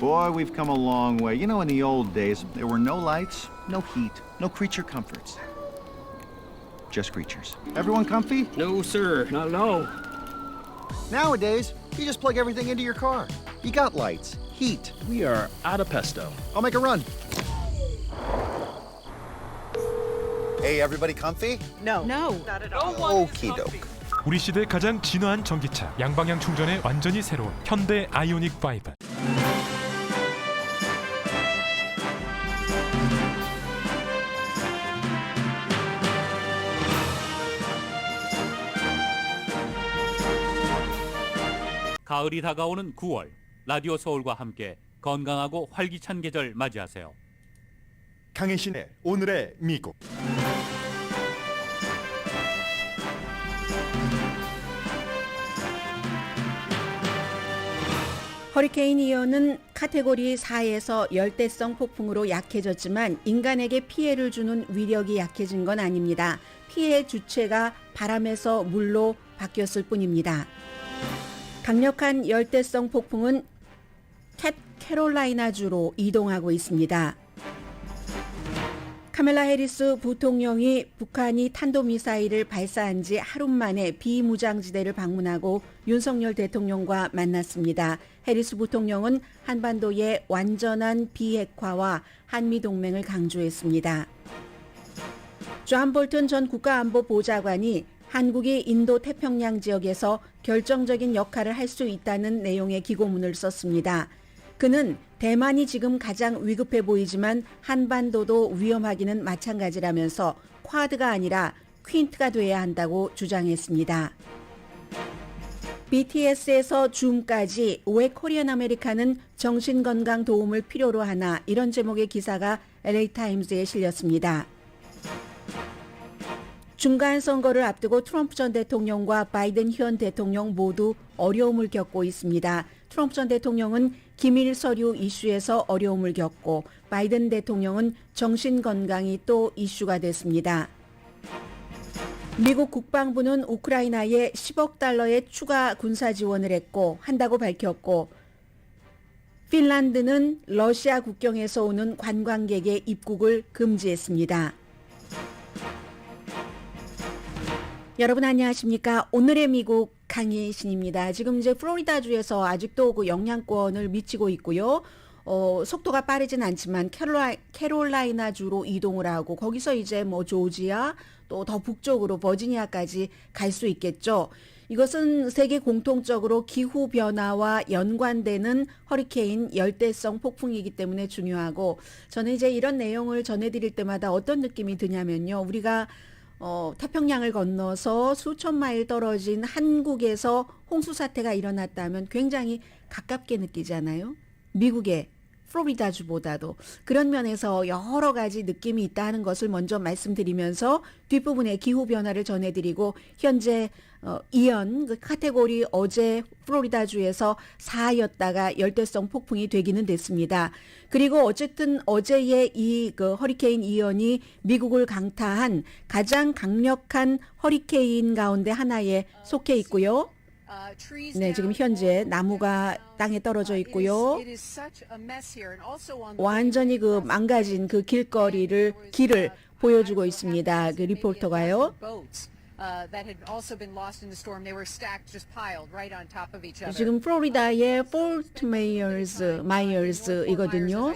Boy, we've come a long way. You know, in the old days, there were no lights, no heat, no creature comforts. Just creatures. Everyone comfy? No, sir. Not at all. Nowadays, you just plug everything into your car. You got lights, heat. We are out of pesto. I'll make a run. Hey, everybody comfy? No. Okie doke. 우리 시대 가장 진화한 전기차, 양방향 충전에 완전히 새로운 현대 아이오닉 5. 가을이 다가오는 9월, 라디오 서울과 함께 건강하고 활기찬 계절 맞이하세요. 강혜신의 오늘의 미국. 허리케인 이언은 카테고리 4에서 열대성 폭풍으로 약해졌지만 인간에게 피해를 주는 위력이 약해진 건 아닙니다. 피해 주체가 바람에서 물로 바뀌었을 뿐입니다. 강력한 열대성 폭풍은 캐롤라이나주로 이동하고 있습니다. 카멜라 해리스 부통령이 북한이 탄도미사일을 발사한 지 하루 만에 비무장지대를 방문하고 윤석열 대통령과 만났습니다. 해리스 부통령은 한반도의 완전한 비핵화와 한미동맹을 강조했습니다. 존 볼튼 전 국가안보보좌관이 한국이 인도 태평양 지역에서 결정적인 역할을 할 수 있다는 내용의 기고문을 썼습니다. 그는 대만이 지금 가장 위급해 보이지만 한반도도 위험하기는 마찬가지라면서 쿼드가 아니라 퀸트가 돼야 한다고 주장했습니다. BTS에서 줌까지 왜 코리안 아메리카는 정신건강 도움을 필요로 하나, 이런 제목의 기사가 LA타임즈에 실렸습니다. 중간 선거를 앞두고 트럼프 전 대통령과 바이든 현 대통령 모두 어려움을 겪고 있습니다. 트럼프 전 대통령은 기밀 서류 이슈에서 어려움을 겪고 바이든 대통령은 정신건강이 또 이슈가 됐습니다. 미국 국방부는 우크라이나에 10억 달러의 추가 군사 지원을 했고 한다고 밝혔고, 핀란드는 러시아 국경에서 오는 관광객의 입국을 금지했습니다. 여러분 안녕하십니까? 오늘의 미국 강희신입니다. 지금 이제 플로리다주에서 아직도 그 영향권을 미치고 있고요. 속도가 빠르진 않지만 캐롤라이나주로 이동을 하고 거기서 이제 뭐 조지아 또 더 북쪽으로 버지니아까지 갈 수 있겠죠. 이것은 세계 공통적으로 기후 변화와 연관되는 허리케인 열대성 폭풍이기 때문에 중요하고, 저는 이제 이런 내용을 전해드릴 때마다 어떤 느낌이 드냐면요. 우리가 태평양을 건너서 수천 마일 떨어진 한국에서 홍수 사태가 일어났다면 굉장히 가깝게 느끼잖아요. 미국의 플로리다주보다도. 그런 면에서 여러 가지 느낌이 있다는 것을 먼저 말씀드리면서 뒷부분에 기후변화를 전해드리고, 현재 이언 그 카테고리 어제 플로리다주에서 4였다가 열대성 폭풍이 되기는 됐습니다. 그리고 어쨌든 어제의 이 그 허리케인 이언이 미국을 강타한 가장 강력한 허리케인 가운데 하나에 속해 있고요. 네, 지금 현재 나무가 땅에 떨어져 있고요. 완전히 그 망가진 그 길을 보여주고 있습니다. 그 리포터가요. 지금 플로리다의 폴트 마이어스이거든요.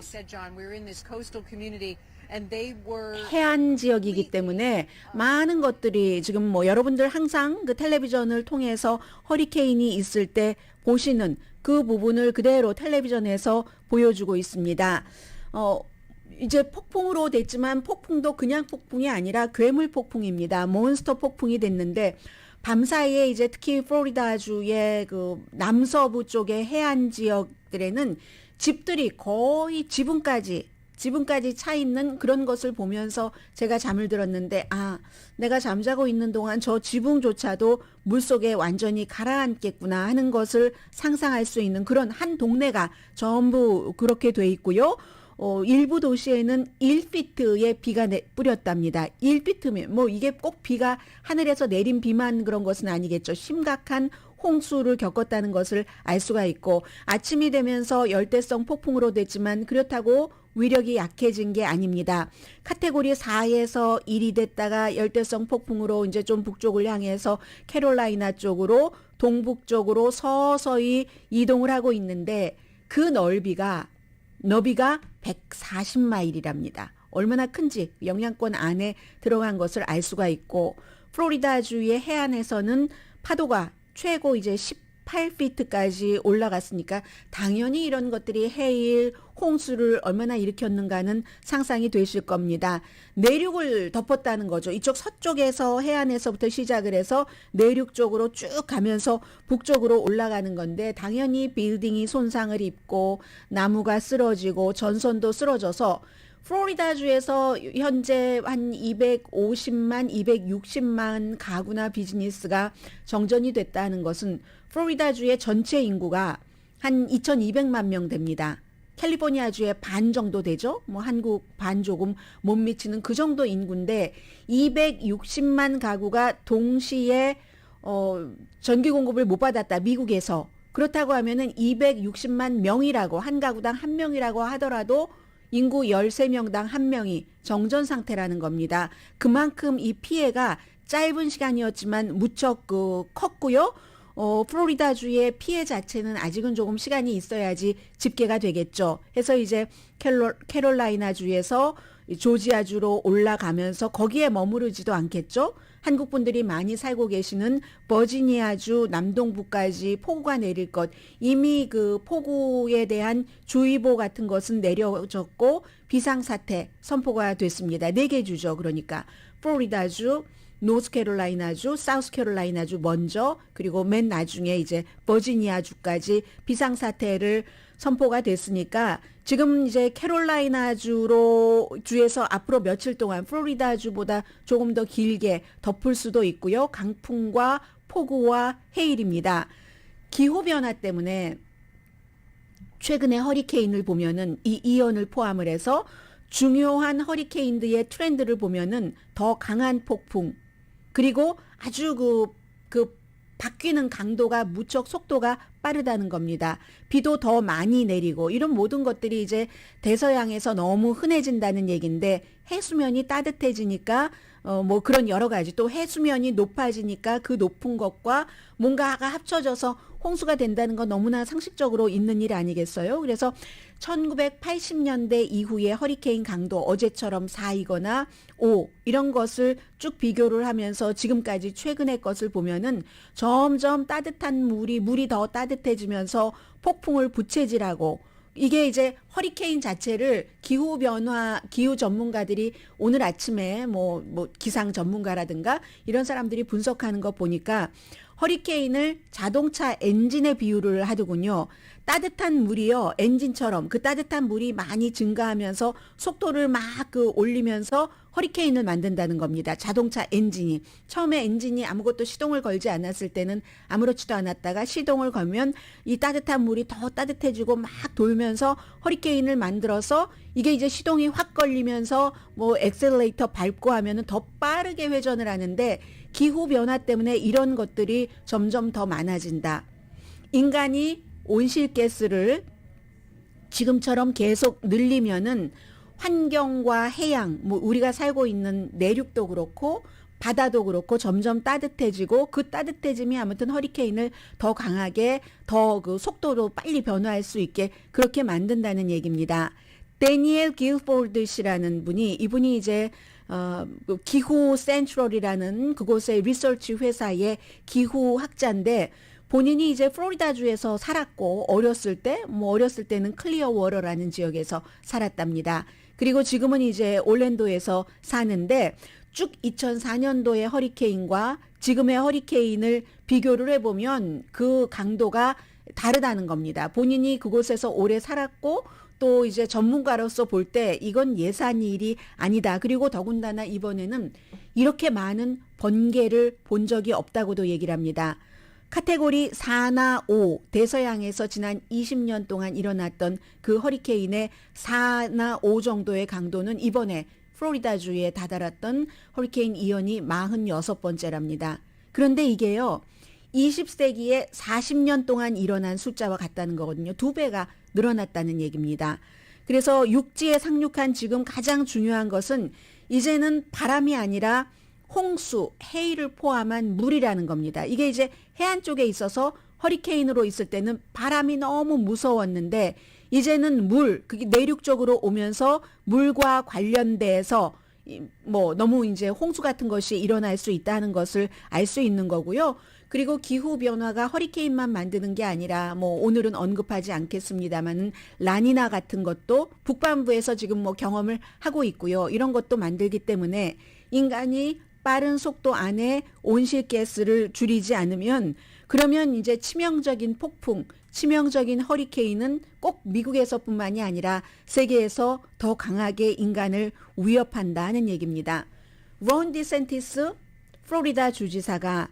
해안 지역이기 때문에 많은 것들이 지금 뭐 여러분들 항상 그 텔레비전을 통해서 허리케인이 있을 때 보시는 그 부분을 그대로 텔레비전에서 보여주고 있습니다. 이제 폭풍으로 됐지만 폭풍도 그냥 폭풍이 아니라 괴물 폭풍입니다. 몬스터 폭풍이 됐는데 밤사이에 이제 특히 플로리다주의 그 남서부 쪽의 해안 지역들에는 집들이 거의 지붕까지 차 있는 그런 것을 보면서 제가 잠을 들었는데, 내가 잠자고 있는 동안 저 지붕조차도 물속에 완전히 가라앉겠구나 하는 것을 상상할 수 있는 그런 한 동네가 전부 그렇게 돼 있고요. 일부 도시에는 1피트의 비가 뿌렸답니다. 1피트면 뭐 이게 꼭 비가 하늘에서 내린 비만 그런 것은 아니겠죠. 심각한 홍수를 겪었다는 것을 알 수가 있고 아침이 되면서 열대성 폭풍으로 됐지만 그렇다고 위력이 약해진 게 아닙니다. 카테고리 4에서 1이 됐다가 열대성 폭풍으로 이제 좀 북쪽을 향해서 캐롤라이나 쪽으로 동북쪽으로 서서히 이동을 하고 있는데 그 너비가 140마일이랍니다. 얼마나 큰지 영향권 안에 들어간 것을 알 수가 있고 플로리다주의 해안에서는 파도가 최고 이제 18피트까지 올라갔으니까 당연히 이런 것들이 해일, 홍수를 얼마나 일으켰는가는 상상이 되실 겁니다. 내륙을 덮었다는 거죠. 이쪽 서쪽에서 해안에서부터 시작을 해서 내륙 쪽으로 쭉 가면서 북쪽으로 올라가는 건데 당연히 빌딩이 손상을 입고 나무가 쓰러지고 전선도 쓰러져서 플로리다주에서 현재 한 250만, 260만 가구나 비즈니스가 정전이 됐다는 것은 플로리다주의 전체 인구가 한 2,200만 명 됩니다. 캘리포니아주의 반 정도 되죠. 뭐 한국 반 조금 못 미치는 그 정도 인구인데 260만 가구가 동시에 전기 공급을 못 받았다. 미국에서. 그렇다고 하면은 260만 명이라고 한 가구당 한 명이라고 하더라도 인구 13명당 1명이 정전 상태라는 겁니다. 그만큼 이 피해가 짧은 시간이었지만 무척 컸고요. 플로리다주의 피해 자체는 아직은 조금 시간이 있어야지 집계가 되겠죠. 해서 이제 캐롤라이나주에서 조지아주로 올라가면서 거기에 머무르지도 않겠죠. 한국 분들이 많이 살고 계시는 버지니아주 남동부까지 폭우가 내릴 것. 이미 그 폭우에 대한 주의보 같은 것은 내려졌고 비상사태 선포가 됐습니다. 4개 주죠. 그러니까 플로리다주, 노스캐롤라이나주, 사우스캐롤라이나주 먼저 그리고 맨 나중에 이제 버지니아주까지 비상사태를 선포가 됐으니까 지금 이제 주에서 앞으로 며칠 동안 플로리다주보다 조금 더 길게 덮을 수도 있고요. 강풍과 폭우와 해일입니다. 기후변화 때문에 최근에 허리케인을 보면은 이 이언을 포함을 해서 중요한 허리케인들의 트렌드를 보면은 더 강한 폭풍 그리고 아주 그 바뀌는 강도가 무척 속도가 빠르다는 겁니다. 비도 더 많이 내리고 이런 모든 것들이 이제 대서양에서 너무 흔해진다는 얘기인데 해수면이 따뜻해지니까 뭐 그런 여러 가지 또 해수면이 높아지니까 그 높은 것과 뭔가가 합쳐져서 홍수가 된다는 건 너무나 상식적으로 있는 일 아니겠어요? 그래서 1980년대 이후에 허리케인 강도 어제처럼 4이거나 5 이런 것을 쭉 비교를 하면서 지금까지 최근의 것을 보면은 점점 따뜻한 물이 더 따뜻해지면서 폭풍을 부채질하고 이게 이제 허리케인 자체를 기후 전문가들이 오늘 아침에 뭐 기상 전문가라든가 이런 사람들이 분석하는 거 보니까 허리케인을 자동차 엔진에 비유를 하더군요. 따뜻한 물이요. 엔진처럼 그 따뜻한 물이 많이 증가하면서 속도를 막 올리면서 허리케인을 만든다는 겁니다. 자동차 엔진이. 처음에 엔진이 아무것도 시동을 걸지 않았을 때는 아무렇지도 않았다가 시동을 걸면 이 따뜻한 물이 더 따뜻해지고 막 돌면서 허리케인을 만들어서 이게 이제 시동이 확 걸리면서 뭐 엑셀레이터 밟고 하면은 더 빠르게 회전을 하는데 기후 변화 때문에 이런 것들이 점점 더 많아진다. 인간이 온실가스를 지금처럼 계속 늘리면은 환경과 해양, 뭐 우리가 살고 있는 내륙도 그렇고 바다도 그렇고 점점 따뜻해지고 그 따뜻해짐이 아무튼 허리케인을 더 강하게 더 그 속도로 빨리 변화할 수 있게 그렇게 만든다는 얘기입니다. 데니엘 길포드 씨라는 분이 이분이 이제 기후 센트럴이라는 그곳의 리서치 회사의 기후 학자인데 본인이 이제 플로리다주에서 살았고 어렸을 때는 클리어워터라는 지역에서 살았답니다. 그리고 지금은 이제 올랜도에서 사는데 쭉 2004년도의 허리케인과 지금의 허리케인을 비교를 해보면 그 강도가 다르다는 겁니다. 본인이 그곳에서 오래 살았고 또 이제 전문가로서 볼 때 이건 예산일이 아니다. 그리고 더군다나 이번에는 이렇게 많은 번개를 본 적이 없다고도 얘기를 합니다. 카테고리 4나 5 대서양에서 지난 20년 동안 일어났던 그 허리케인의 4나 5 정도의 강도는 이번에 플로리다주에 다다랐던 허리케인 이언이 46번째랍니다. 그런데 이게요. 20세기에 40년 동안 일어난 숫자와 같다는 거거든요. 2배가 늘어났다는 얘기입니다. 그래서 육지에 상륙한 지금 가장 중요한 것은 이제는 바람이 아니라 홍수, 해일을 포함한 물이라는 겁니다. 이게 이제 해안 쪽에 있어서 허리케인으로 있을 때는 바람이 너무 무서웠는데 이제는 그게 내륙 쪽으로 오면서 물과 관련돼서 뭐 너무 이제 홍수 같은 것이 일어날 수 있다는 것을 알 수 있는 거고요. 그리고 기후 변화가 허리케인만 만드는 게 아니라 뭐 오늘은 언급하지 않겠습니다만은 라니나 같은 것도 북반부에서 지금 뭐 경험을 하고 있고요. 이런 것도 만들기 때문에 인간이 빠른 속도 안에 온실가스를 줄이지 않으면 그러면 이제 치명적인 폭풍, 치명적인 허리케인은 꼭 미국에서뿐만이 아니라 세계에서 더 강하게 인간을 위협한다는 얘기입니다. 론 디센티스 플로리다 주지사가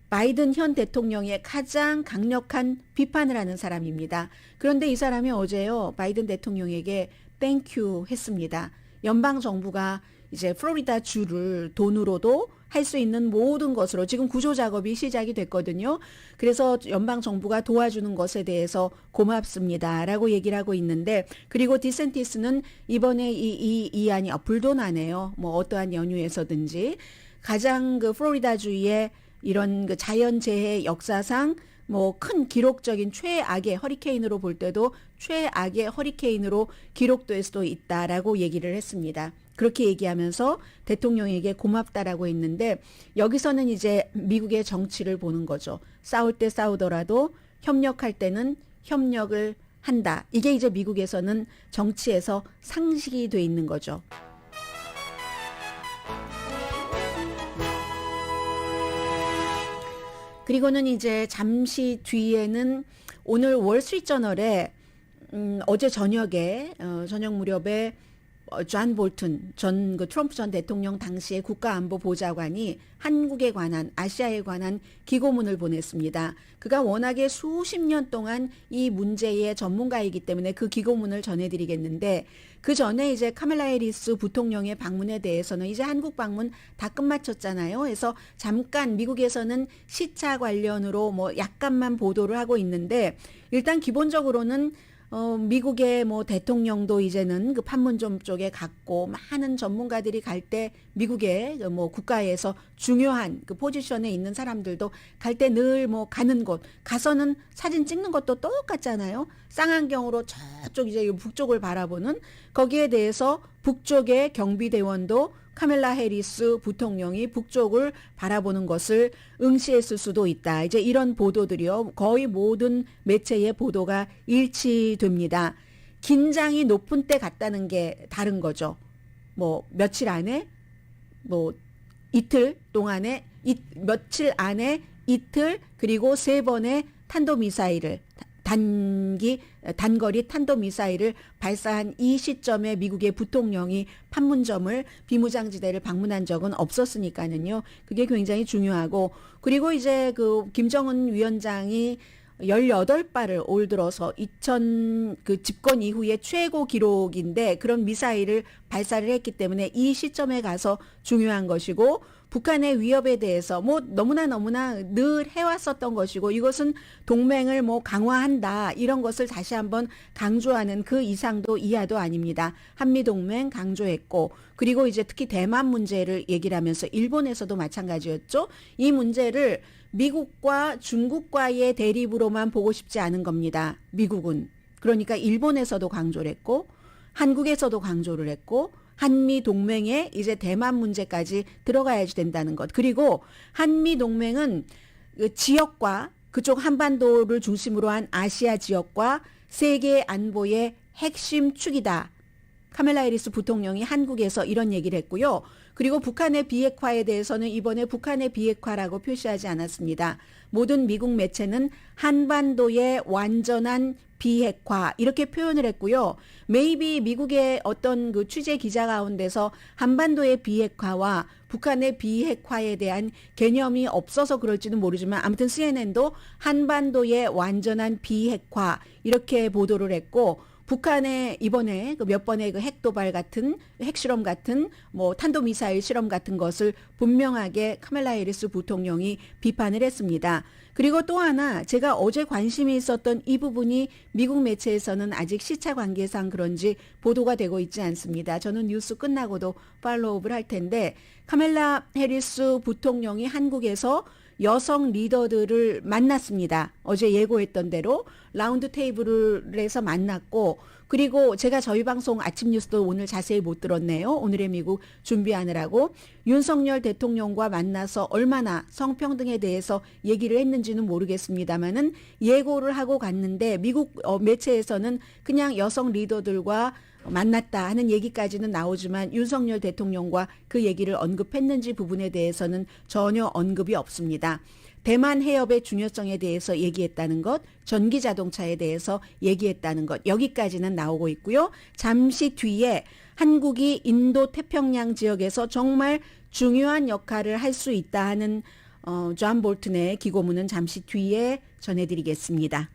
바이든 현 대통령의 가장 강력한 비판을 하는 사람입니다. 그런데 이 사람이 어제요, 바이든 대통령에게 땡큐 했습니다. 연방 정부가 이제 플로리다 주를 돈으로도 할 수 있는 모든 것으로 지금 구조 작업이 시작이 됐거든요. 그래서 연방 정부가 도와주는 것에 대해서 고맙습니다라고 얘기를 하고 있는데, 그리고 디센티스는 이번에 이 안이 불도나네요. 뭐 어떠한 연유에서든지 가장 그 플로리다 주의 이런 그 자연재해 역사상 뭐 큰 기록적인 최악의 허리케인으로 볼 때도 최악의 허리케인으로 기록될 수도 있다라고 얘기를 했습니다. 그렇게 얘기하면서 대통령에게 고맙다라고 했는데, 여기서는 이제 미국의 정치를 보는 거죠. 싸울 때 싸우더라도 협력할 때는 협력을 한다. 이게 이제 미국에서는 정치에서 상식이 돼 있는 거죠. 그리고는 이제 잠시 뒤에는 오늘 월스트리트저널에 어제 저녁에 저녁 무렵에 존 볼튼 전 그 트럼프 전 대통령 당시의 국가안보보좌관이 한국에 관한, 아시아에 관한 기고문을 보냈습니다. 그가 워낙에 수십 년 동안 이 문제의 전문가이기 때문에 그 기고문을 전해드리겠는데, 그 전에 이제 카멜라 해리스 부통령의 방문에 대해서는 이제 한국 방문 다 끝마쳤잖아요. 그래서 잠깐 미국에서는 시차 관련으로 뭐 약간만 보도를 하고 있는데, 일단 기본적으로는 미국의 뭐 대통령도 이제는 그 판문점 쪽에 갔고, 많은 전문가들이 갈 때 미국의 뭐 국가에서 중요한 그 포지션에 있는 사람들도 갈 때 늘 뭐 가는 곳 가서는 사진 찍는 것도 똑같잖아요. 쌍안경으로 저쪽 이제 북쪽을 바라보는, 거기에 대해서 북쪽의 경비대원도 카멜라 해리스 부통령이 북쪽을 바라보는 것을 응시했을 수도 있다. 이제 이런 보도들이요, 거의 모든 매체의 보도가 일치됩니다. 긴장이 높은 때 갔다는 게 다른 거죠. 뭐 며칠 안에, 뭐 이틀 동안에, 며칠 안에 이틀, 그리고 3번의 탄도미사일을 단거리 탄도미사일을 발사한 이 시점에 미국의 부통령이 판문점을, 비무장지대를 방문한 적은 없었으니까는요. 그게 굉장히 중요하고, 그리고 이제 그 김정은 위원장이 18발을 올 들어서 그 집권 이후에 최고 기록인데, 그런 미사일을 발사를 했기 때문에 이 시점에 가서 중요한 것이고, 북한의 위협에 대해서 뭐 너무나 늘 해왔었던 것이고, 이것은 동맹을 뭐 강화한다, 이런 것을 다시 한번 강조하는 그 이상도 이하도 아닙니다. 한미동맹 강조했고, 그리고 이제 특히 대만 문제를 얘기를 하면서 일본에서도 마찬가지였죠. 이 문제를 미국과 중국과의 대립으로만 보고 싶지 않은 겁니다. 미국은. 그러니까 일본에서도 강조를 했고, 한국에서도 강조를 했고, 한미 동맹에 이제 대만 문제까지 들어가야지 된다는 것. 그리고 한미 동맹은 그 지역과 그쪽 한반도를 중심으로 한 아시아 지역과 세계 안보의 핵심 축이다. 카멜라 해리스 부통령이 한국에서 이런 얘기를 했고요. 그리고 북한의 비핵화에 대해서는 이번에 북한의 비핵화라고 표시하지 않았습니다. 모든 미국 매체는 한반도의 완전한 비핵화 이렇게 표현을 했고요. maybe 미국의 어떤 그 취재 기자 가운데서 한반도의 비핵화와 북한의 비핵화에 대한 개념이 없어서 그럴지는 모르지만, 아무튼 CNN도 한반도의 완전한 비핵화 이렇게 보도를 했고, 북한의 이번에 그 몇 번의 그 핵도발 같은 핵실험 같은 뭐 탄도미사일 실험 같은 것을 분명하게 카멜라 해리스 부통령이 비판을 했습니다. 그리고 또 하나 제가 어제 관심이 있었던 이 부분이 미국 매체에서는 아직 시차 관계상 그런지 보도가 되고 있지 않습니다. 저는 뉴스 끝나고도 팔로우업을 할 텐데 카멜라 해리스 부통령이 한국에서 여성 리더들을 만났습니다. 어제 예고했던 대로 라운드 테이블에서 만났고 그리고 제가 저희 방송 아침 뉴스도 오늘 자세히 못 들었네요. 오늘의 미국 준비하느라고 윤석열 대통령과 만나서 얼마나 성평등에 대해서 얘기를 했는지는 모르겠습니다만은 예고를 하고 갔는데 미국 매체에서는 그냥 여성 리더들과 만났다 하는 얘기까지는 나오지만 윤석열 대통령과 그 얘기를 언급했는지 부분에 대해서는 전혀 언급이 없습니다. 대만 해협의 중요성에 대해서 얘기했다는 것, 전기 자동차에 대해서 얘기했다는 것, 여기까지는 나오고 있고요. 잠시 뒤에 한국이 인도 태평양 지역에서 정말 중요한 역할을 할 수 있다 하는 존 볼튼의 기고문은 잠시 뒤에 전해드리겠습니다.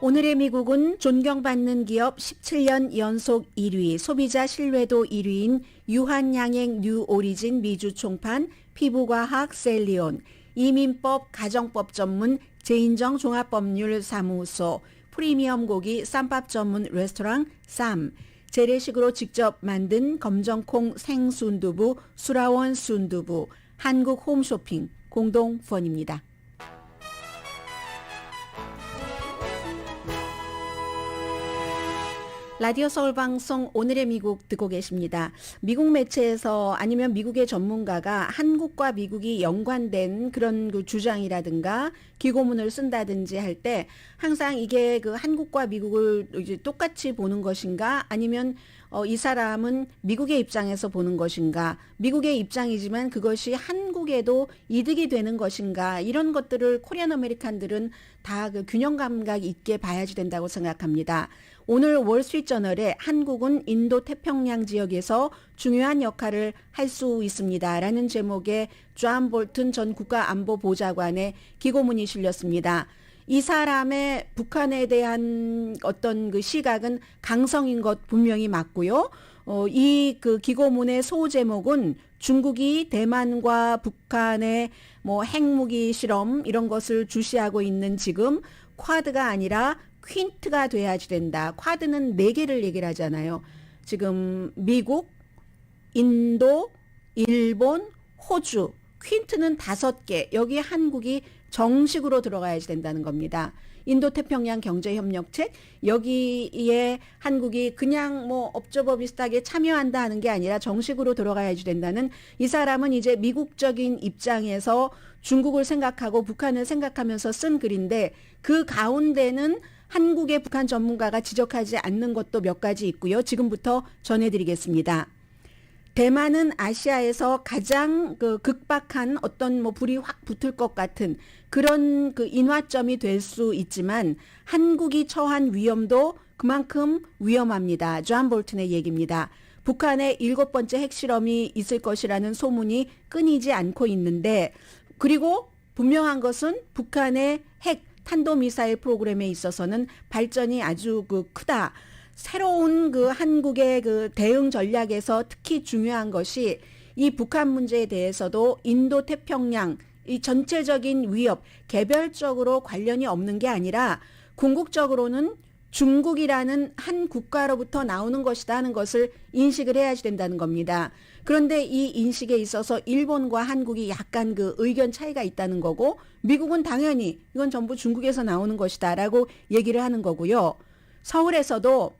오늘의 미국은 존경받는 기업 17년 연속 1위, 소비자 신뢰도 1위인 유한양행 뉴오리진 미주 총판 피부과학 셀리온, 이민법 가정법 전문 제인정 종합법률사무소, 프리미엄 고기 쌈밥 전문 레스토랑 쌈, 재래식으로 직접 만든 검정콩 생순두부 수라원 순두부, 한국 홈쇼핑 공동 후원입니다. 라디오 서울 방송 오늘의 미국 듣고 계십니다. 미국 매체에서 아니면 미국의 전문가가 한국과 미국이 연관된 그런 그 주장이라든가 기고문을 쓴다든지 할 때 항상 이게 그 한국과 미국을 이제 똑같이 보는 것인가 아니면 이 사람은 미국의 입장에서 보는 것인가 미국의 입장이지만 그것이 한국에도 이득이 되는 것인가 이런 것들을 코리안 아메리칸들은 다 그 균형 감각 있게 봐야지 된다고 생각합니다. 오늘 월스트리트저널에 한국은 인도 태평양 지역에서 중요한 역할을 할 수 있습니다라는 제목의 존 볼튼 전 국가안보보좌관의 기고문이 실렸습니다. 이 사람의 북한에 대한 어떤 그 시각은 강성인 것 분명히 맞고요. 이 그 기고문의 소제목은 중국이 대만과 북한의 뭐 핵무기 실험 이런 것을 주시하고 있는 지금 쿼드가 아니라 퀸트가 돼야지 된다. 쿼드는 4개를 얘기를 하잖아요. 지금 미국, 인도, 일본, 호주, 퀸트는 5개. 여기에 한국이 정식으로 들어가야지 된다는 겁니다. 인도태평양 경제협력책 여기에 한국이 그냥 뭐 업저버 비슷하게 참여한다 하는 게 아니라 정식으로 들어가야지 된다는 이 사람은 이제 미국적인 입장에서 중국을 생각하고 북한을 생각하면서 쓴 글인데 그 가운데는 한국의 북한 전문가가 지적하지 않는 것도 몇 가지 있고요. 지금부터 전해드리겠습니다. 대만은 아시아에서 가장 그 극박한 어떤 뭐 불이 확 붙을 것 같은 그런 그 인화점이 될 수 있지만 한국이 처한 위험도 그만큼 위험합니다. 존 볼튼의 얘기입니다. 북한의 7번째 핵실험이 있을 것이라는 소문이 끊이지 않고 있는데 그리고 분명한 것은 북한의 핵 탄도미사일 프로그램에 있어서는 발전이 아주 그 크다. 새로운 그 한국의 그 대응 전략에서 특히 중요한 것이 이 북한 문제에 대해서도 인도 태평양 이 전체적인 위협 개별적으로 관련이 없는 게 아니라 궁극적으로는 중국이라는 한 국가로부터 나오는 것이다 하는 것을 인식을 해야지 된다는 겁니다. 그런데 이 인식에 있어서 일본과 한국이 약간 그 의견 차이가 있다는 거고 미국은 당연히 이건 전부 중국에서 나오는 것이다라고 얘기를 하는 거고요. 서울에서도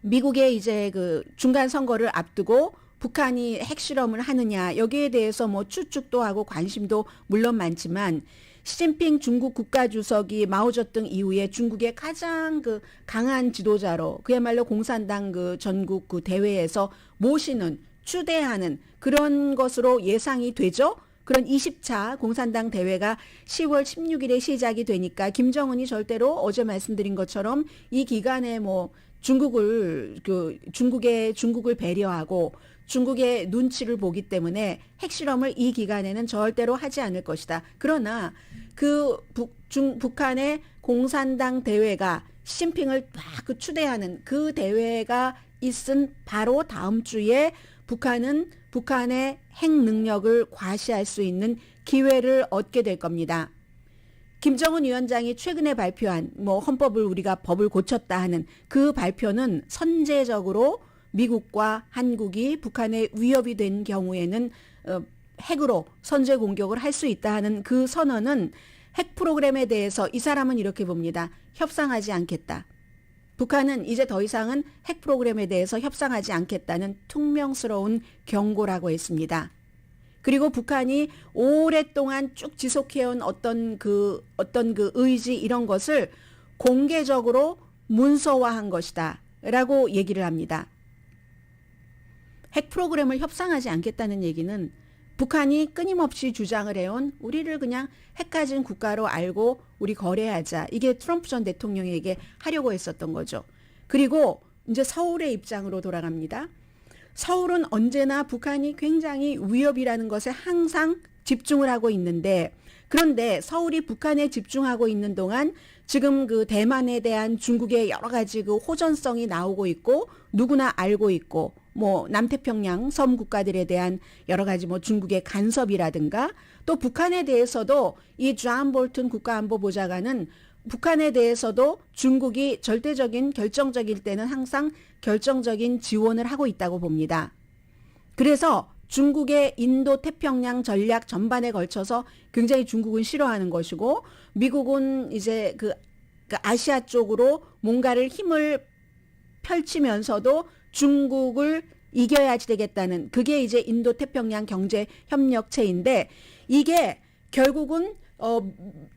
미국의 이제 그 중간 선거를 앞두고 북한이 핵실험을 하느냐 여기에 대해서 뭐 추측도 하고 관심도 물론 많지만 시진핑 중국 국가주석이 마오쩌둥 이후에 중국의 가장 그 강한 지도자로 그야말로 공산당 그 전국 그 대회에서 모시는 추대하는 그런 것으로 예상이 되죠. 그런 20차 공산당 대회가 10월 16일에 시작이 되니까 김정은이 절대로 어제 말씀드린 것처럼 이 기간에 뭐 중국을 배려하고 중국의 눈치를 보기 때문에 핵실험을 이 기간에는 절대로 하지 않을 것이다. 그러나 그 북한의 공산당 대회가 시진핑을 막 그 추대하는 그 대회가 있은 바로 다음 주에 북한은 북한의 핵 능력을 과시할 수 있는 기회를 얻게 될 겁니다. 김정은 위원장이 최근에 발표한 헌법을 우리가 법을 고쳤다 하는 그 발표는 선제적으로 미국과 한국이 북한에 위협이 된 경우에는 핵으로 선제 공격을 할 수 있다 하는 그 선언은 핵 프로그램에 대해서 이 사람은 이렇게 봅니다. 협상하지 않겠다. 북한은 이제 더 이상은 핵 프로그램에 대해서 협상하지 않겠다는 퉁명스러운 경고라고 했습니다. 그리고 북한이 오랫동안 쭉 지속해온 어떤 그 의지 이런 것을 공개적으로 문서화한 것이다 라고 얘기를 합니다. 핵 프로그램을 협상하지 않겠다는 얘기는 북한이 끊임없이 주장을 해온 우리를 그냥 핵 가진 국가로 알고 우리 거래하자. 이게 트럼프 전 대통령에게 하려고 했었던 거죠. 그리고 이제 서울의 입장으로 돌아갑니다. 서울은 언제나 북한이 굉장히 위협이라는 것에 항상 집중을 하고 있는데 그런데 서울이 북한에 집중하고 있는 동안 지금 그 대만에 대한 중국의 여러 가지 그 호전성이 나오고 있고 누구나 알고 있고 남태평양 섬 국가들에 대한 여러 가지 중국의 간섭이라든가 또 북한에 대해서도 이 존 볼튼 국가안보보좌관은 북한에 대해서도 중국이 절대적인 결정적일 때는 항상 결정적인 지원을 하고 있다고 봅니다. 그래서 중국의 인도 태평양 전략 전반에 걸쳐서 굉장히 중국은 싫어하는 것이고 미국은 이제 그 아시아 쪽으로 뭔가를 힘을 펼치면서도 중국을 이겨야지 되겠다는 그게 이제 인도 태평양 경제 협력체인데 이게 결국은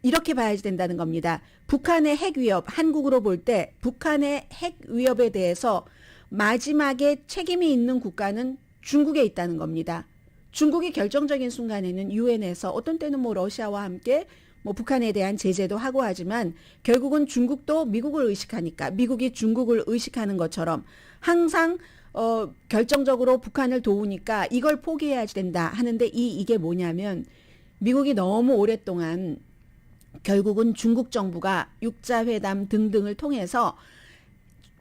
이렇게 봐야지 된다는 겁니다. 북한의 핵 위협, 한국으로 볼 때 북한의 핵 위협에 대해서 마지막에 책임이 있는 국가는 중국에 있다는 겁니다. 중국이 결정적인 순간에는 유엔에서 어떤 때는 러시아와 함께 북한에 대한 제재도 하고 하지만 결국은 중국도 미국을 의식하니까 미국이 중국을 의식하는 것처럼 항상 결정적으로 북한을 도우니까 이걸 포기해야지 된다 하는데 이게 뭐냐면 미국이 너무 오랫동안 결국은 중국 정부가 육자회담 등등을 통해서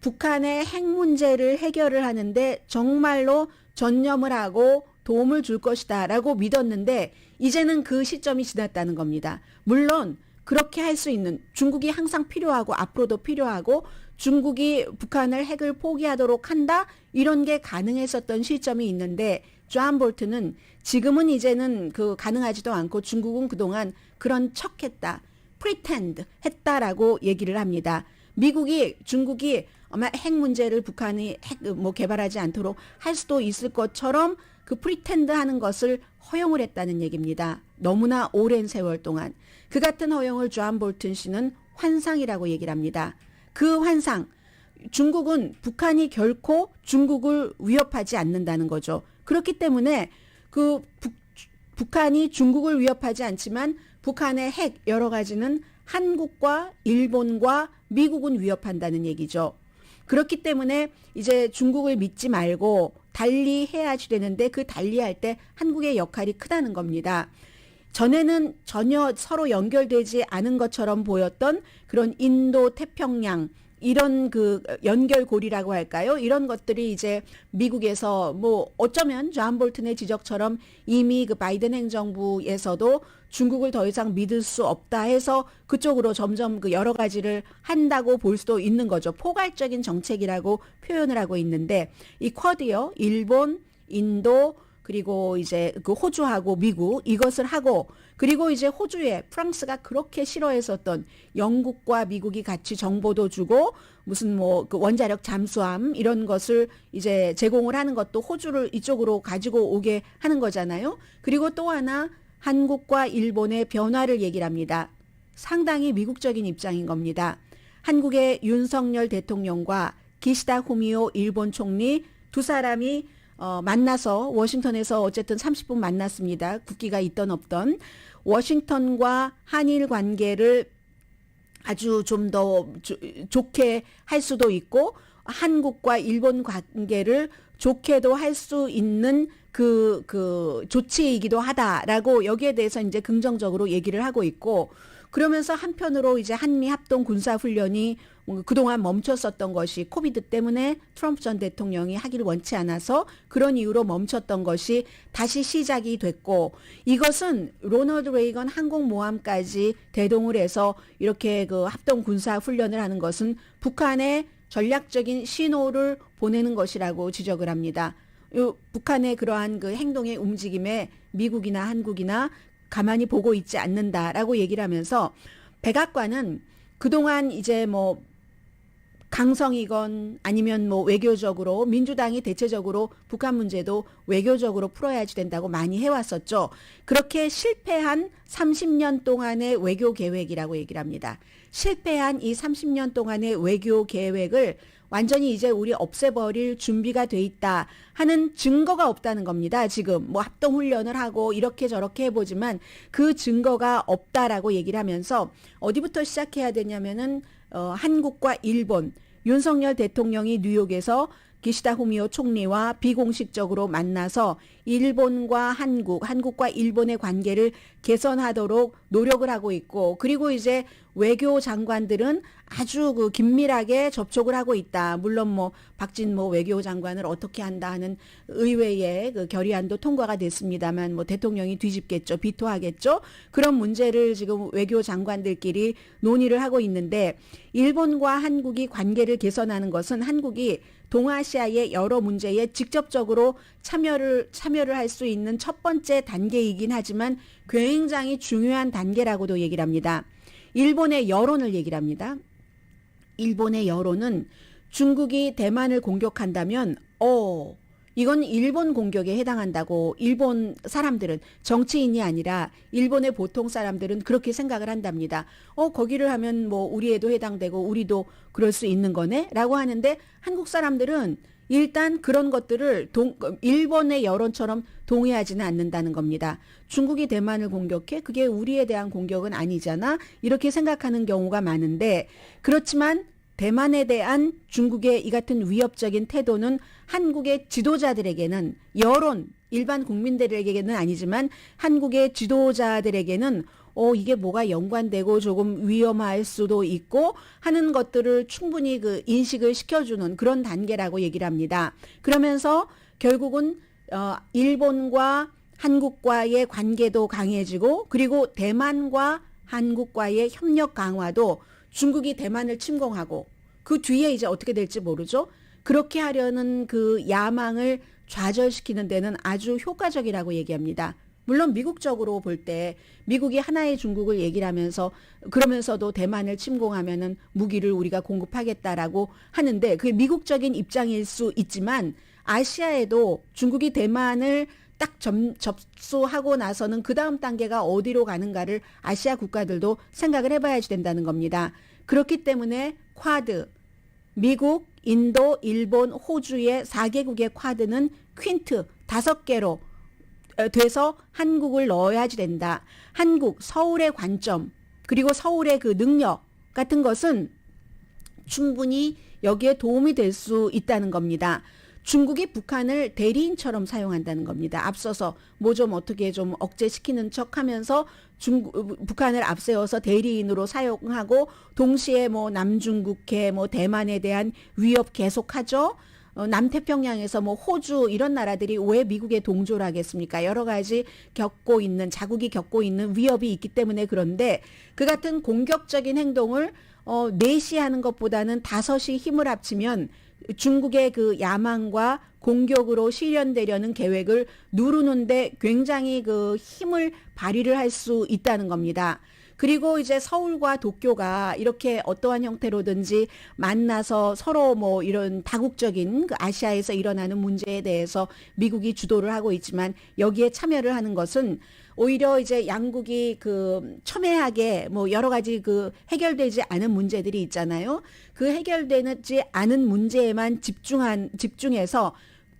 북한의 핵 문제를 해결을 하는데 정말로 전념을 하고 도움을 줄 것이다 라고 믿었는데 이제는 그 시점이 지났다는 겁니다. 물론 그렇게 할 수 있는 중국이 항상 필요하고 앞으로도 필요하고 중국이 북한을 핵을 포기하도록 한다 이런 게 가능했었던 시점이 있는데 존 볼튼은 지금은 이제는 가능하지도 않고 중국은 그동안 그런 척했다. pretend 했다라고 얘기를 합니다. 중국이 아마 핵 문제를 북한이 핵 개발하지 않도록 할 수도 있을 것처럼 그 pretend 하는 것을 허용을 했다는 얘기입니다. 너무나 오랜 세월 동안. 그 같은 허용을 존 볼튼 씨는 환상이라고 얘기를 합니다. 그 환상, 중국은 북한이 결코 중국을 위협하지 않는다는 거죠. 그렇기 때문에 북한이 중국을 위협하지 않지만 북한의 핵 여러 가지는 한국과 일본과 미국은 위협한다는 얘기죠. 그렇기 때문에 이제 중국을 믿지 말고 달리해야지 되는데 그 달리할 때 한국의 역할이 크다는 겁니다. 전에는 전혀 서로 연결되지 않은 것처럼 보였던 그런 인도 태평양 이런 연결고리라고 할까요? 이런 것들이 이제 미국에서 어쩌면 존 볼튼의 지적처럼 이미 바이든 행정부에서도 중국을 더 이상 믿을 수 없다 해서 그쪽으로 점점 여러 가지를 한다고 볼 수도 있는 거죠. 포괄적인 정책이라고 표현을 하고 있는데 이 쿼드요. 일본, 인도 그리고 이제 호주하고 미국 이것을 하고 그리고 이제 호주에 프랑스가 그렇게 싫어했었던 영국과 미국이 같이 정보도 주고 무슨 원자력 잠수함 이런 것을 이제 제공을 하는 것도 호주를 이쪽으로 가지고 오게 하는 거잖아요. 그리고 또 하나 한국과 일본의 변화를 얘기를 합니다. 상당히 미국적인 입장인 겁니다. 한국의 윤석열 대통령과 기시다 후미오 일본 총리 두 사람이 만나서 워싱턴에서 어쨌든 30분 만났습니다. 국기가 있던 없던 워싱턴과 한일 관계를 아주 좀 더 좋게 할 수도 있고 한국과 일본 관계를 좋게도 할 수 있는 그 조치이기도 하다라고 여기에 대해서 이제 긍정적으로 얘기를 하고 있고, 그러면서 한편으로 이제 한미 합동 군사 훈련이 그동안 멈췄었던 것이 코비드 때문에 트럼프 전 대통령이 하기를 원치 않아서 그런 이유로 멈췄던 것이 다시 시작이 됐고, 이것은 로널드 레이건 항공모함까지 대동을 해서 이렇게 그 합동 군사 훈련을 하는 것은 북한의 전략적인 신호를 보내는 것이라고 지적을 합니다. 북한의 그러한 그 행동의 움직임에 미국이나 한국이나 가만히 보고 있지 않는다라고 얘기를 하면서, 백악관은 그동안 이제 뭐 강성이건 아니면 뭐 외교적으로 민주당이 대체적으로 북한 문제도 외교적으로 풀어야지 된다고 많이 해왔었죠. 그렇게 실패한 30년 동안의 외교 계획이라고 얘기를 합니다. 실패한 이 30년 동안의 외교 계획을 완전히 이제 우리 없애버릴 준비가 돼 있다 하는 증거가 없다는 겁니다. 지금 뭐 합동훈련을 하고 이렇게 저렇게 해보지만 그 증거가 없다라고 얘기를 하면서, 어디부터 시작해야 되냐면은 한국과 일본, 윤석열 대통령이 뉴욕에서 기시다 후미오 총리와 비공식적으로 만나서 일본과 한국과 일본의 관계를 개선하도록 노력을 하고 있고, 그리고 이제 외교 장관들은 아주 그 긴밀하게 접촉을 하고 있다. 물론 뭐 박진모 외교 장관을 어떻게 한다 하는 의회의 그 결의안도 통과가 됐습니다만 뭐 대통령이 뒤집겠죠. 비토하겠죠. 그런 문제를 지금 외교 장관들끼리 논의를 하고 있는데, 일본과 한국이 관계를 개선하는 것은 한국이 동아시아의 여러 문제에 직접적으로 참여를 할 수 있는 첫 번째 단계이긴 하지만 굉장히 중요한 단계라고도 얘기를 합니다. 일본의 여론을 얘기를 합니다. 일본의 여론은 중국이 대만을 공격한다면 이건 일본 공격에 해당한다고 일본 사람들은, 정치인이 아니라 일본의 보통 사람들은 그렇게 생각을 한답니다. 거기를 하면 뭐 우리에도 해당되고 우리도 그럴 수 있는 거네? 라고 하는데, 한국 사람들은 일단 그런 것들을 일본의 여론처럼 동의하지는 않는다는 겁니다. 중국이 대만을 공격해? 그게 우리에 대한 공격은 아니잖아? 이렇게 생각하는 경우가 많은데, 그렇지만 대만에 대한 중국의 이 같은 위협적인 태도는 한국의 지도자들에게는, 여론, 일반 국민들에게는 아니지만 한국의 지도자들에게는 이게 뭐가 연관되고 조금 위험할 수도 있고 하는 것들을 충분히 그 인식을 시켜주는 그런 단계라고 얘기를 합니다. 그러면서 결국은 일본과 한국과의 관계도 강해지고, 그리고 대만과 한국과의 협력 강화도, 중국이 대만을 침공하고 그 뒤에 이제 어떻게 될지 모르죠. 그렇게 하려는 그 야망을 좌절시키는 데는 아주 효과적이라고 얘기합니다. 물론 미국적으로 볼 때 미국이 하나의 중국을 얘기를 하면서, 그러면서도 대만을 침공하면은 무기를 우리가 공급하겠다라고 하는데, 그게 미국적인 입장일 수 있지만 아시아에도 중국이 대만을 딱 접수하고 나서는 그 다음 단계가 어디로 가는가를 아시아 국가들도 생각을 해봐야지 된다는 겁니다. 그렇기 때문에 쿼드, 미국, 인도, 일본, 호주의 4개국의 쿼드는 퀸트 5개로 돼서 한국을 넣어야지 된다. 한국, 서울의 관점, 그리고 서울의 그 능력 같은 것은 충분히 여기에 도움이 될 수 있다는 겁니다. 중국이 북한을 대리인처럼 사용한다는 겁니다. 앞서서 뭐 좀 어떻게 좀 억제시키는 척하면서 북한을 앞세워서 대리인으로 사용하고, 동시에 뭐 남중국해, 뭐 대만에 대한 위협 계속하죠. 남태평양에서 뭐 호주 이런 나라들이 왜 미국에 동조를 하겠습니까? 여러 가지 자국이 겪고 있는 위협이 있기 때문에. 그런데 그 같은 공격적인 행동을 넷이 하는 것보다는 5이 힘을 합치면 중국의 그 야망과 공격으로 실현되려는 계획을 누르는데 굉장히 그 힘을 발휘를 할 수 있다는 겁니다. 그리고 이제 서울과 도쿄가 이렇게 어떠한 형태로든지 만나서 서로 뭐 이런 다국적인 그 아시아에서 일어나는 문제에 대해서 미국이 주도를 하고 있지만, 여기에 참여를 하는 것은 오히려 이제 양국이 그 첨예하게 뭐 여러 가지 그 해결되지 않은 문제들이 있잖아요. 그 해결되지 않은 문제에만 집중해서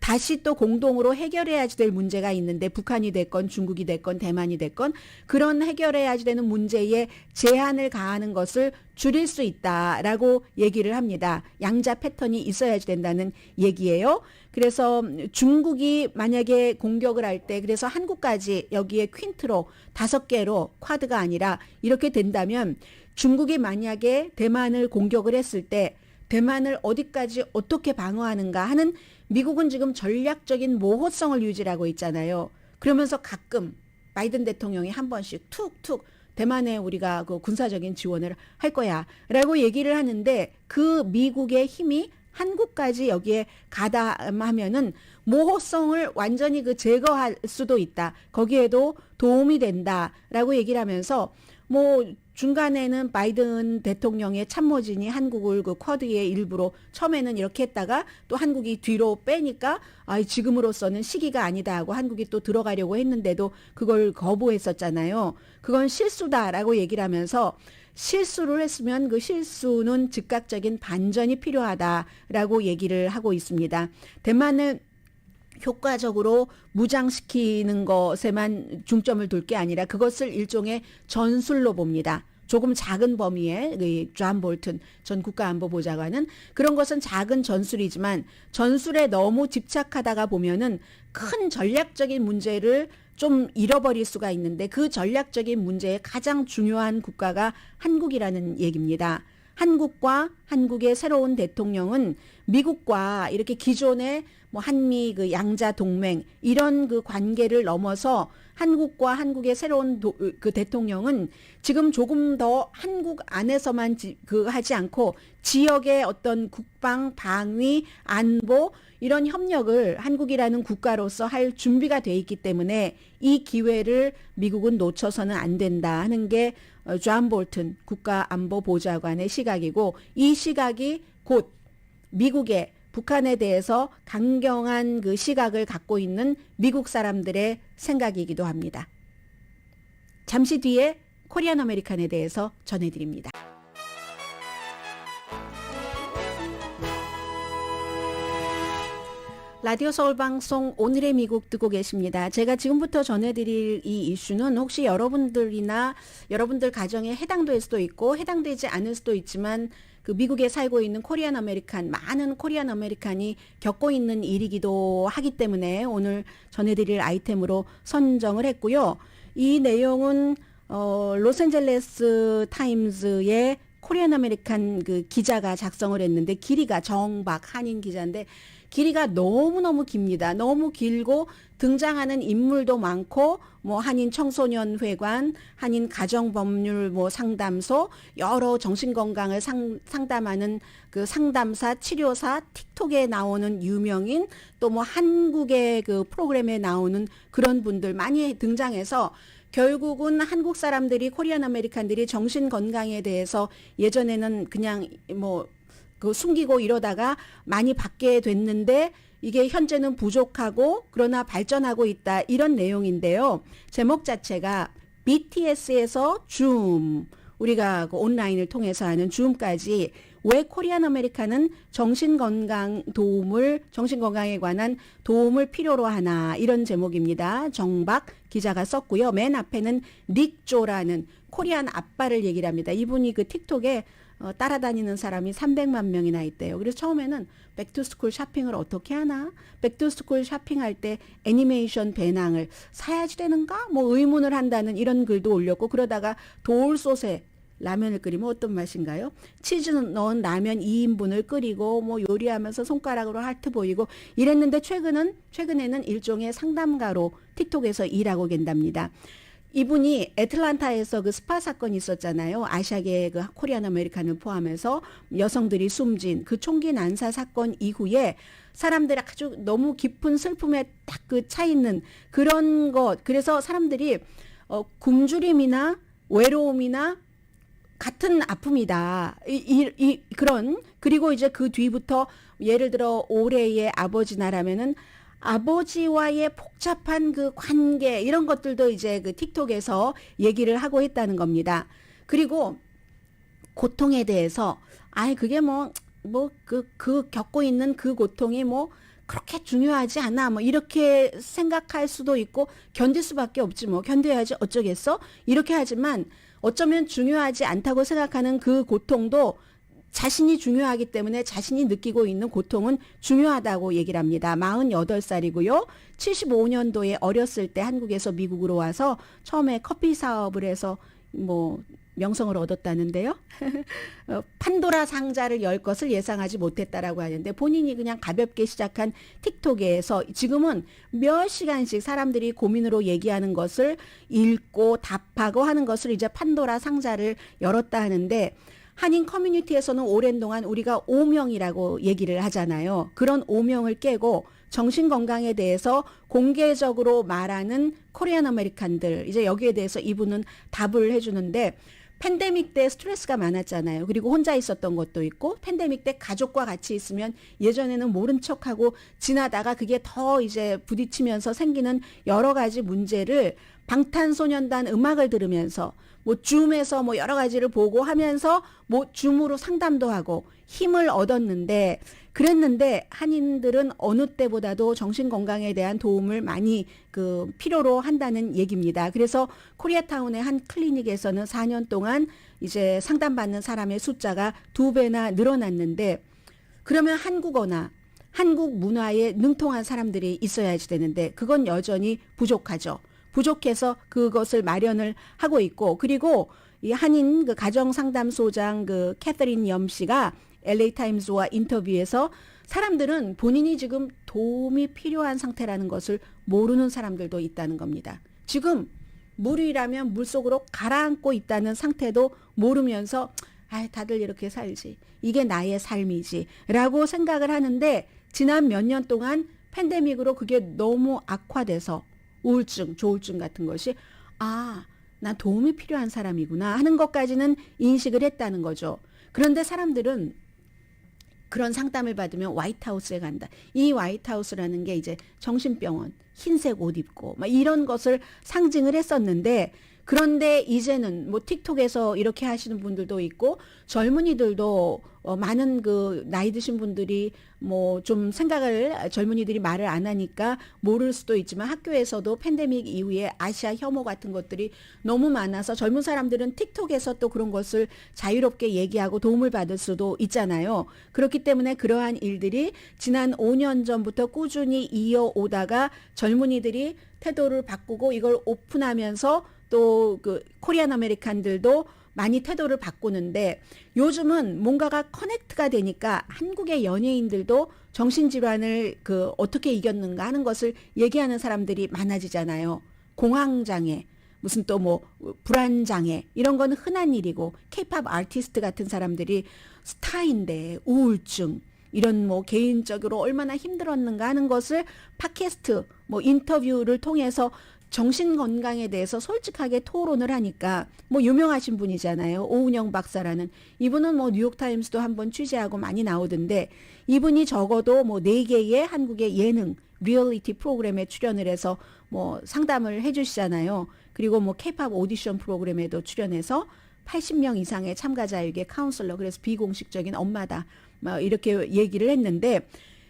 다시 또 공동으로 해결해야지 될 문제가 있는데 북한이 됐건 중국이 됐건 대만이 됐건 그런 해결해야지 되는 문제에 제한을 가하는 것을 줄일 수 있다라고 얘기를 합니다. 양자 패턴이 있어야지 된다는 얘기예요. 그래서 중국이 만약에 공격을 할 때 그래서 한국까지 여기에 퀸트로 5개로 쿼드가 아니라 이렇게 된다면 중국이 만약에 대만을 공격을 했을 때 대만을 어디까지 어떻게 방어하는가 하는 미국은 지금 전략적인 모호성을 유지하고 있잖아요. 그러면서 가끔 바이든 대통령이 한 번씩 툭툭 대만에 우리가 그 군사적인 지원을 할 거야 라고 얘기를 하는데 그 미국의 힘이 한국까지 여기에 가담하면은 모호성을 완전히 그 제거할 수도 있다. 거기에도 도움이 된다라고 얘기를 하면서 뭐 중간에는 바이든 대통령의 참모진이 한국을 그 쿼드의 일부로 처음에는 이렇게 했다가 또 한국이 뒤로 빼니까 지금으로서는 시기가 아니다 하고 한국이 또 들어가려고 했는데도 그걸 거부했었잖아요. 그건 실수다라고 얘기를 하면서 실수를 했으면 그 실수는 즉각적인 반전이 필요하다라고 얘기를 하고 있습니다. 대만을 효과적으로 무장시키는 것에만 중점을 둘 게 아니라 그것을 일종의 전술로 봅니다. 조금 작은 범위의 존 볼튼 전 국가안보보좌관은 그런 것은 작은 전술이지만 전술에 너무 집착하다가 보면은 큰 전략적인 문제를 좀 잃어버릴 수가 있는데 그 전략적인 문제의 가장 중요한 국가가 한국이라는 얘기입니다. 한국과 한국의 새로운 대통령은 미국과 이렇게 기존의 뭐 한미 그 양자 동맹 이런 그 관계를 넘어서 한국과 한국의 새로운 그 대통령은 지금 조금 더 한국 안에서만 하지 않고 지역의 어떤 국방, 방위, 안보 이런 협력을 한국이라는 국가로서 할 준비가 돼 있기 때문에 이 기회를 미국은 놓쳐서는 안 된다 하는 게 존 볼튼 국가안보보좌관의 시각이고 이 시각이 곧 미국의 북한에 대해서 강경한 그 시각을 갖고 있는 미국 사람들의 생각이기도 합니다. 잠시 뒤에 코리안 아메리칸에 대해서 전해드립니다. 라디오 서울 방송 오늘의 미국 듣고 계십니다. 제가 지금부터 전해드릴 이 이슈는 혹시 여러분들이나 여러분들 가정에 해당될 수도 있고 해당되지 않을 수도 있지만 그 미국에 살고 있는 코리안 아메리칸, 많은 코리안 아메리칸이 겪고 있는 일이기도 하기 때문에 오늘 전해드릴 아이템으로 선정을 했고요. 이 내용은 로스앤젤레스 타임즈의 코리안 아메리칸 그 기자가 작성을 했는데 길이가 정박 한인 기자인데 길이가 너무너무 깁니다. 너무 길고 등장하는 인물도 많고 뭐 한인 청소년회관, 한인 가정법률 뭐 상담소, 여러 정신건강을 상담하는 그 상담사, 치료사, 틱톡에 나오는 유명인, 또 뭐 한국의 그 프로그램에 나오는 그런 분들 많이 등장해서 결국은 한국 사람들이 코리안 아메리칸들이 정신건강에 대해서 예전에는 그냥 뭐 그 숨기고 이러다가 많이 받게 됐는데 이게 현재는 부족하고 그러나 발전하고 있다 이런 내용인데요. 제목 자체가 BTS에서 줌 우리가 그 온라인을 통해서 하는 줌까지 왜 코리안 아메리칸은 정신건강에 관한 도움을 필요로 하나 이런 제목입니다. 정박 기자가 썼고요. 맨 앞에는 닉조라는 코리안 아빠를 얘기를 합니다. 이분이 그 틱톡에 따라다니는 사람이 300만 명이나 있대요. 그래서 처음에는 백투스쿨 쇼핑을 어떻게 하나? 백투스쿨 쇼핑할 때 애니메이션 배낭을 사야지 되는가? 뭐 의문을 한다는 이런 글도 올렸고 그러다가 돌솥에 라면을 끓이면 어떤 맛인가요? 치즈 넣은 라면 2인분을 끓이고 뭐 요리하면서 손가락으로 하트 보이고 이랬는데 최근에는 일종의 상담가로 틱톡에서 일하고 계답니다. 이분이 애틀란타에서 그 스파 사건이 있었잖아요. 아시아계 그 코리안 아메리칸을 포함해서 여성들이 숨진 그 총기 난사 사건 이후에 사람들이 아주 너무 깊은 슬픔에 딱 그 차 있는 그런 것. 그래서 사람들이 굶주림이나 외로움이나 같은 아픔이다. 그런 그리고 이제 그 뒤부터 예를 들어 올해의 아버지 나라면은 아버지와의 복잡한 그 관계 이런 것들도 이제 그 틱톡에서 얘기를 하고 있다는 겁니다. 그리고 고통에 대해서 그게 그 겪고 있는 그 고통이 뭐 그렇게 중요하지 않아. 뭐 이렇게 생각할 수도 있고 견딜 수밖에 없지 뭐. 견뎌야지 어쩌겠어? 이렇게 하지만 어쩌면 중요하지 않다고 생각하는 그 고통도 자신이 중요하기 때문에 자신이 느끼고 있는 고통은 중요하다고 얘기를 합니다. 48살이고요. 75년도에 어렸을 때 한국에서 미국으로 와서 처음에 커피 사업을 해서 뭐 명성을 얻었다는데요. 판도라 상자를 열 것을 예상하지 못했다라고 하는데 본인이 그냥 가볍게 시작한 틱톡에서 지금은 몇 시간씩 사람들이 고민으로 얘기하는 것을 읽고 답하고 하는 것을 이제 판도라 상자를 열었다 하는데 한인 커뮤니티에서는 오랜 동안 우리가 오명이라고 얘기를 하잖아요. 그런 오명을 깨고 정신건강에 대해서 공개적으로 말하는 코리안 아메리칸들, 이제 여기에 대해서 이분은 답을 해주는데 팬데믹 때 스트레스가 많았잖아요. 그리고 혼자 있었던 것도 있고 팬데믹 때 가족과 같이 있으면 예전에는 모른 척하고 지나다가 그게 더 이제 부딪히면서 생기는 여러 가지 문제를 방탄소년단 음악을 들으면서 뭐 줌에서 뭐 여러 가지를 보고 하면서 뭐 줌으로 상담도 하고 힘을 얻었는데 그랬는데 한인들은 어느 때보다도 정신건강에 대한 도움을 많이 필요로 한다는 얘기입니다. 그래서 코리아타운의 한 클리닉에서는 4년 동안 이제 상담받는 사람의 숫자가 2배나 늘어났는데 그러면 한국어나 한국 문화에 능통한 사람들이 있어야지 되는데 그건 여전히 부족하죠. 부족해서 그것을 마련을 하고 있고 그리고 이 한인 가정상담소장 캐서린 염 씨가 LA 타임즈와 인터뷰에서 사람들은 본인이 지금 도움이 필요한 상태라는 것을 모르는 사람들도 있다는 겁니다. 지금 물 위라면 물속으로 가라앉고 있다는 상태도 모르면서 다들 이렇게 살지. 이게 나의 삶이지. 라고 생각을 하는데 지난 몇 년 동안 팬데믹으로 그게 너무 악화돼서 우울증, 조울증 같은 것이 난 도움이 필요한 사람이구나 하는 것까지는 인식을 했다는 거죠. 그런데 사람들은 그런 상담을 받으면 화이트하우스에 간다. 이 화이트하우스라는 게 이제 정신병원, 흰색 옷 입고 막 이런 것을 상징을 했었는데 그런데 이제는 뭐 틱톡에서 이렇게 하시는 분들도 있고 젊은이들도 많은 나이 드신 분들이 뭐 좀 젊은이들이 말을 안 하니까 모를 수도 있지만 학교에서도 팬데믹 이후에 아시아 혐오 같은 것들이 너무 많아서 젊은 사람들은 틱톡에서 또 그런 것을 자유롭게 얘기하고 도움을 받을 수도 있잖아요. 그렇기 때문에 그러한 일들이 지난 5년 전부터 꾸준히 이어오다가 젊은이들이 태도를 바꾸고 이걸 오픈하면서 또 코리안 아메리칸들도 많이 태도를 바꾸는데 요즘은 뭔가가 커넥트가 되니까 한국의 연예인들도 정신질환을 어떻게 이겼는가 하는 것을 얘기하는 사람들이 많아지잖아요. 공황장애, 무슨 또 뭐 불안장애 이런 건 흔한 일이고 케이팝 아티스트 같은 사람들이 스타인데 우울증 이런 뭐 개인적으로 얼마나 힘들었는가 하는 것을 팟캐스트 뭐 인터뷰를 통해서 정신 건강에 대해서 솔직하게 토론을 하니까 뭐 유명하신 분이잖아요. 오은영 박사라는 이분은 뭐 뉴욕타임스도 한번 취재하고 많이 나오던데 이분이 적어도 뭐 4개의 한국의 예능 리얼리티 프로그램에 출연을 해서 뭐 상담을 해주시잖아요. 그리고 뭐 케이팝 오디션 프로그램에도 출연해서 80명 이상의 참가자에게 카운슬러 그래서 비공식적인 엄마다 막 이렇게 얘기를 했는데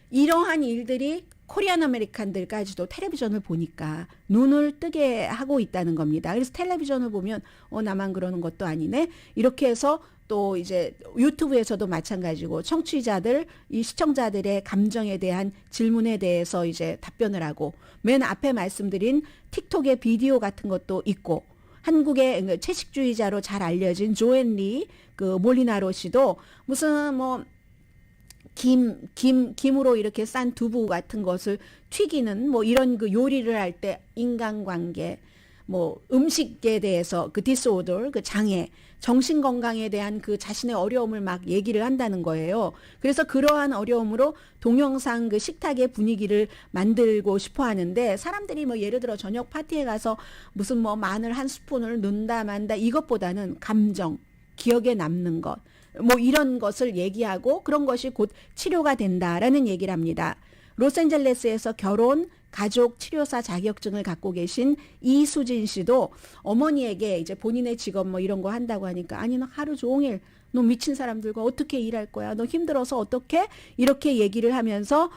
이러한 일들이 코리안 아메리칸들까지도 텔레비전을 보니까 눈을 뜨게 하고 있다는 겁니다. 그래서 텔레비전을 보면 나만 그러는 것도 아니네. 이렇게 해서 또 이제 유튜브에서도 마찬가지고 청취자들, 이 시청자들의 감정에 대한 질문에 대해서 이제 답변을 하고 맨 앞에 말씀드린 틱톡의 비디오 같은 것도 있고 한국의 채식주의자로 잘 알려진 조앤리 몰리나로 씨도 무슨 뭐 김으로 이렇게 싼 두부 같은 것을 튀기는 뭐 이런 요리를 할 때 인간관계, 뭐 음식에 대해서 디스오더, 장애, 정신건강에 대한 자신의 어려움을 막 얘기를 한다는 거예요. 그래서 그러한 어려움으로 동영상 식탁의 분위기를 만들고 싶어 하는데 사람들이 뭐 예를 들어 저녁 파티에 가서 무슨 뭐 마늘 한 스푼을 넣는다 만다 이것보다는 감정, 기억에 남는 것, 뭐 이런 것을 얘기하고 그런 것이 곧 치료가 된다라는 얘기를 합니다. 로스앤젤레스에서 결혼 가족 치료사 자격증을 갖고 계신 이수진 씨도 어머니에게 이제 본인의 직업 뭐 이런 거 한다고 하니까 아니 너 하루 종일 너 미친 사람들과 어떻게 일할 거야? 너 힘들어서 어떻게? 이렇게 얘기를 하면서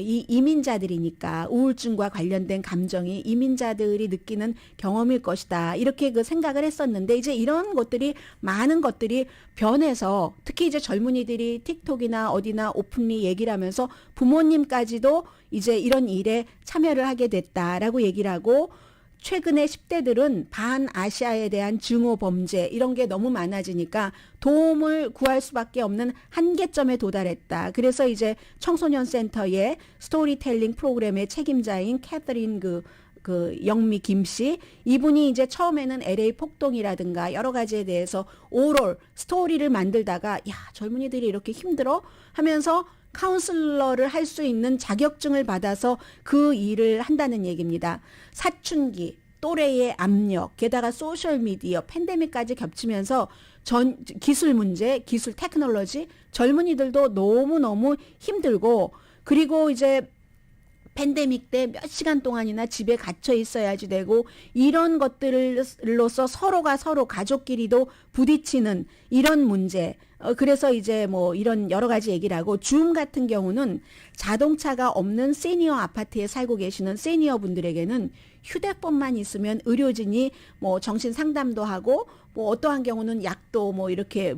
이 이민자들이니까 우울증과 관련된 감정이 이민자들이 느끼는 경험일 것이다. 이렇게 그 생각을 했었는데 이제 이런 것들이 많은 것들이 변해서 특히 이제 젊은이들이 틱톡이나 어디나 오픈리 얘기를 하면서 부모님까지도 이제 이런 일에 참여를 하게 됐다라고 얘기를 하고 최근에 10대들은 반아시아에 대한 증오 범죄 이런 게 너무 많아지니까 도움을 구할 수밖에 없는 한계점에 도달했다. 그래서 이제 청소년 센터의 스토리텔링 프로그램의 책임자인 캐서린 영미 김씨 이분이 이제 처음에는 LA 폭동이라든가 여러 가지에 대해서 오럴 스토리를 만들다가 야 젊은이들이 이렇게 힘들어 하면서 카운슬러를 할 수 있는 자격증을 받아서 그 일을 한다는 얘기입니다. 사춘기, 또래의 압력, 게다가 소셜미디어, 팬데믹까지 겹치면서 기술 문제, 기술 테크놀로지, 젊은이들도 너무너무 힘들고 그리고 이제 팬데믹 때 몇 시간 동안이나 집에 갇혀 있어야지 되고 이런 것들로서 서로가 서로 가족끼리도 부딪히는 이런 문제. 그래서 이제 뭐 이런 여러 가지 얘기를 하고 줌 같은 경우는 자동차가 없는 시니어 아파트에 살고 계시는 시니어 분들에게는 휴대폰만 있으면 의료진이 뭐 정신 상담도 하고 뭐 어떠한 경우는 약도 뭐 이렇게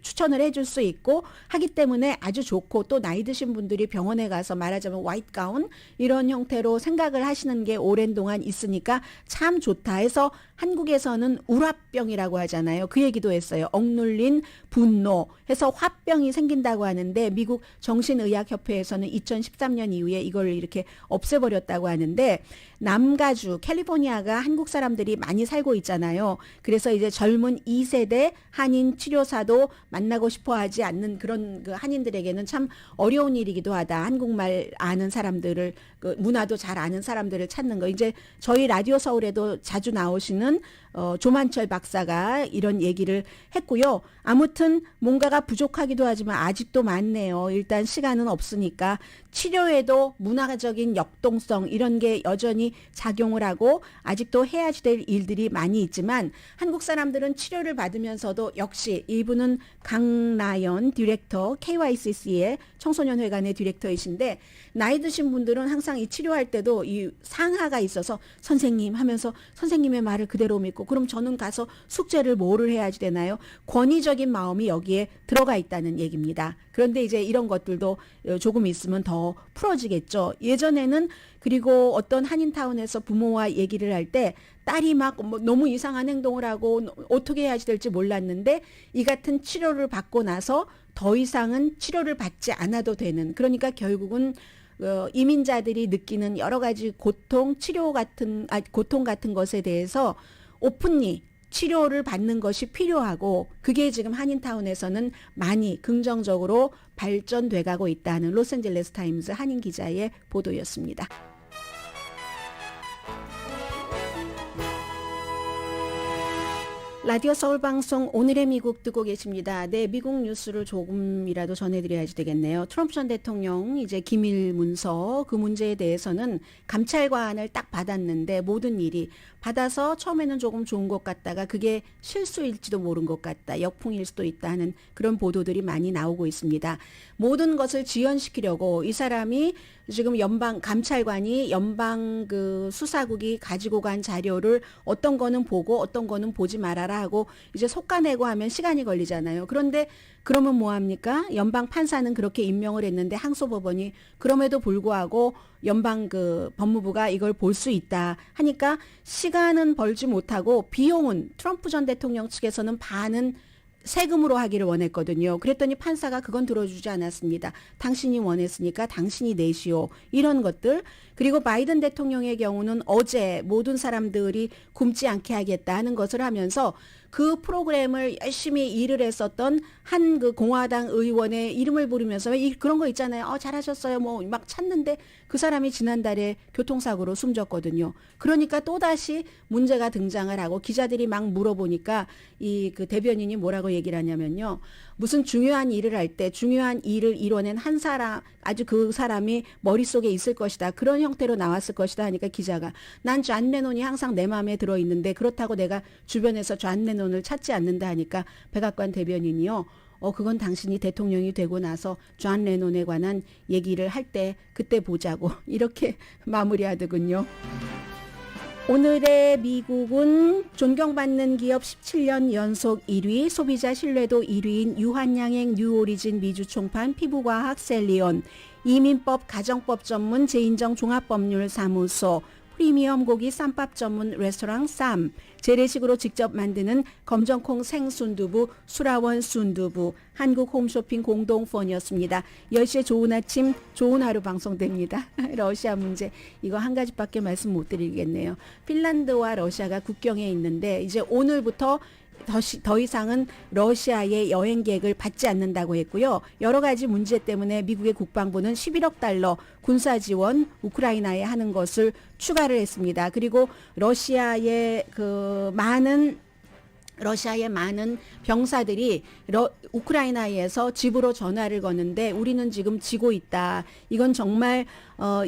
추천을 해줄 수 있고 하기 때문에 아주 좋고 또 나이 드신 분들이 병원에 가서 말하자면 화이트 가운 이런 형태로 생각을 하시는 게 오랜 동안 있으니까 참 좋다 해서 한국에서는 울화병이라고 하잖아요. 그 얘기도 했어요. 억눌린 분노 해서 화병이 생긴다고 하는데 미국 정신의학협회에서는 2013년 이후에 이걸 이렇게 없애버렸다고 하는데 남가주 캘리포니아가 한국 사람들이 많이 살고 있잖아요. 그래서 이제 젊은 2세대 한인 치료사도 만나고 싶어 하지 않는 그런 그 한인들에게는 참 어려운 일이기도 하다. 한국말 아는 사람들을 그 문화도 잘 아는 사람들을 찾는 거. 이제 저희 라디오 서울에도 자주 나오시는 조만철 박사가 이런 얘기를 했고요. 아무튼 뭔가가 부족하기도 하지만 아직도 많네요. 일단 시간은 없으니까 치료에도 문화적인 역동성 이런 게 여전히 작용을 하고 아직도 해야지 될 일들이 많이 있지만 한국 사람들은 치료를 받으면서도 역시 이분은 강나연 디렉터 KYCC의 청소년회관의 디렉터이신데 나이 드신 분들은 항상 이 치료할 때도 이 상하가 있어서 선생님 하면서 선생님의 말을 그대로 믿고 그럼 저는 가서 숙제를 뭐를 해야지 되나요? 권위적인 마음이 여기에 들어가 있다는 얘기입니다. 그런데 이제 이런 것들도 조금 있으면 더 풀어지겠죠. 예전에는 그리고 어떤 한인타운에서 부모와 얘기를 할 때 딸이 막 뭐 너무 이상한 행동을 하고 어떻게 해야지 될지 몰랐는데 이 같은 치료를 받고 나서 더 이상은 치료를 받지 않아도 되는 그러니까 결국은 이민자들이 느끼는 여러 가지 고통 같은 것에 대해서 오픈리 치료를 받는 것이 필요하고 그게 지금 한인타운에서는 많이 긍정적으로 발전돼 가고 있다는 로스앤젤레스 타임즈 한인 기자의 보도였습니다. 라디오 서울방송 오늘의 미국 듣고 계십니다. 네, 미국 뉴스를 조금이라도 전해드려야지 되겠네요. 트럼프 전 대통령 이제 기밀 문서 그 문제에 대해서는 감찰관을 딱 받았는데 모든 일이 받아서 처음에는 조금 좋은 것 같다가 그게 실수일지도 모른 것 같다. 역풍일 수도 있다 하는 그런 보도들이 많이 나오고 있습니다. 모든 것을 지연시키려고 이 사람이 지금 감찰관이 연방 그 수사국이 가지고 간 자료를 어떤 거는 보고 어떤 거는 보지 말아라 하고 이제 속가내고 하면 시간이 걸리잖아요. 그런데 그러면 뭐합니까? 연방 판사는 그렇게 임명을 했는데 항소법원이 그럼에도 불구하고 연방 그 법무부가 이걸 볼 수 있다 하니까 시간은 벌지 못하고 비용은 트럼프 전 대통령 측에서는 반은 세금으로 하기를 원했거든요. 그랬더니 판사가 그건 들어주지 않았습니다. 당신이 원했으니까 당신이 내시오. 이런 것들. 그리고 바이든 대통령의 경우는 어제 모든 사람들이 굶지 않게 하겠다 하는 것을 하면서 그 프로그램을 열심히 일을 했었던 한 그 공화당 의원의 이름을 부르면서 그런 거 있잖아요. 잘하셨어요. 뭐 막 찾는데 그 사람이 지난달에 교통사고로 숨졌거든요. 그러니까 또다시 문제가 등장을 하고 기자들이 막 물어보니까 이 그 대변인이 뭐라고 얘기를 하냐면요. 무슨 중요한 일을 할 때 중요한 일을 이뤄낸 한 사람 아주 그 사람이 머릿속에 있을 것이다. 그런 형태로 나왔을 것이다 하니까 기자가 난 존 레논이 항상 내 마음에 들어있는데 그렇다고 내가 주변에서 존 레논을 찾지 않는다 하니까 백악관 대변인이요. 그건 당신이 대통령이 되고 나서 존 레논에 관한 얘기를 할 때 그때 보자고 이렇게 마무리하더군요. 오늘의 미국은 존경받는 기업 17년 연속 1위, 소비자 신뢰도 1위인 유한양행 뉴오리진 미주 총판 피부과학 셀리온, 이민법 가정법 전문 제인정 종합법률사무소, 프리미엄 고기 쌈밥 전문 레스토랑 쌈, 재래식으로 직접 만드는 검정콩 생순두부 수라원 순두부, 한국 홈쇼핑 공동펀이었습니다. 10시에 좋은 아침 좋은 하루 방송됩니다. 러시아 문제 이거 한 가지밖에 말씀 못 드리겠네요. 핀란드와 러시아가 국경에 있는데 이제 오늘부터 더 이상은 러시아의 여행객을 받지 않는다고 했고요. 여러 가지 문제 때문에 미국의 국방부는 11억 달러 군사 지원 우크라이나에 하는 것을 추가를 했습니다. 그리고 러시아의 많은 병사들이 우크라이나에서 집으로 전화를 거는데 우리는 지금 지고 있다. 이건 정말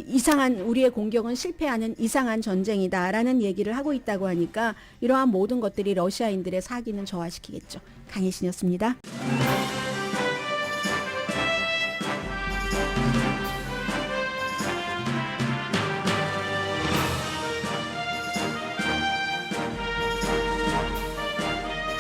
이상한 우리의 공격은 실패하는 이상한 전쟁이다라는 얘기를 하고 있다고 하니까 이러한 모든 것들이 러시아인들의 사기는 저하시키겠죠. 강혜신이었습니다.